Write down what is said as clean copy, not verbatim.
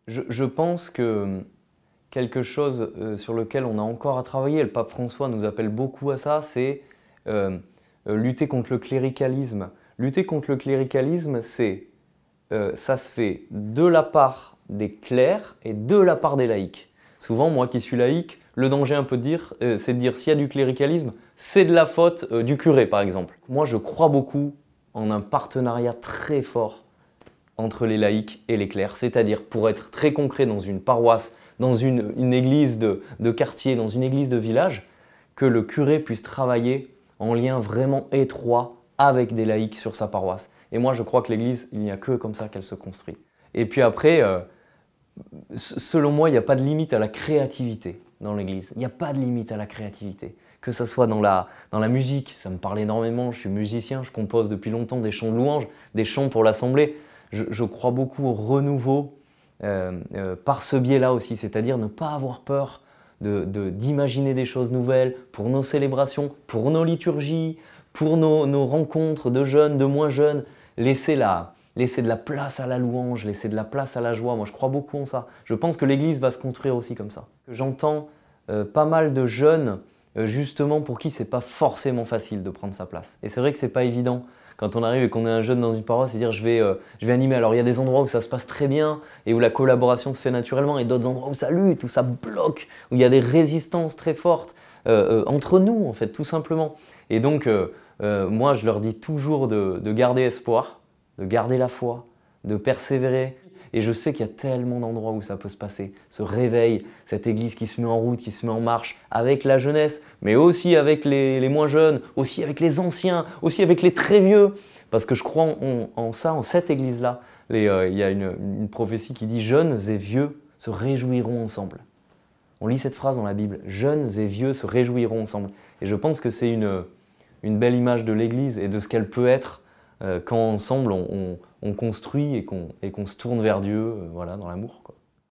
Je pense que quelque chose sur lequel on a encore à travailler, le pape François nous appelle beaucoup à ça, c'est euh, lutter contre le cléricalisme. Lutter contre le cléricalisme, ça se fait de la part des clercs et de la part des laïcs. Souvent, moi qui suis laïque, le danger un peu de dire, c'est de dire s'il y a du cléricalisme, c'est de la faute du curé par exemple. Moi je crois beaucoup en un partenariat très fort entre les laïcs et les clercs. C'est-à-dire, pour être très concret dans une paroisse, dans une église de quartier, dans une église de village, que le curé puisse travailler en lien vraiment étroit avec des laïcs sur sa paroisse. Et moi, je crois que l'église, il n'y a que comme ça qu'elle se construit. Et puis après, selon moi, il n'y a pas de limite à la créativité dans l'église. Il n'y a pas de limite à la créativité. Que ce soit dans la musique, ça me parle énormément, je suis musicien, je compose depuis longtemps des chants de louanges, des chants pour l'assemblée. Je crois beaucoup au renouveau par ce biais-là aussi, c'est-à-dire ne pas avoir peur d'imaginer des choses nouvelles pour nos célébrations, pour nos liturgies, pour nos rencontres de jeunes, de moins jeunes. Laisser de la place à la louange, laisser de la place à la joie. Moi, je crois beaucoup en ça. Je pense que l'Église va se construire aussi comme ça. J'entends pas mal de jeunes, justement, pour qui c'est pas forcément facile de prendre sa place. Et c'est vrai que c'est pas évident quand on arrive et qu'on est un jeune dans une paroisse et dire je vais animer. Alors il y a des endroits où ça se passe très bien et où la collaboration se fait naturellement et d'autres endroits où ça lutte, où ça bloque, où il y a des résistances très fortes entre nous en fait, tout simplement. Et donc moi je leur dis toujours de garder espoir, de garder la foi, de persévérer. Et je sais qu'il y a tellement d'endroits où ça peut se passer. Ce réveil, cette église qui se met en route, qui se met en marche avec la jeunesse, mais aussi avec les moins jeunes, aussi avec les anciens, aussi avec les très vieux. Parce que je crois en ça, en cette église-là. Il y a une prophétie qui dit « Jeunes et vieux se réjouiront ensemble ». On lit cette phrase dans la Bible « Jeunes et vieux se réjouiront ensemble ». Et je pense que c'est une belle image de l'église et de ce qu'elle peut être quand ensemble on construit et qu'on se tourne vers Dieu voilà, dans l'amour, quoi.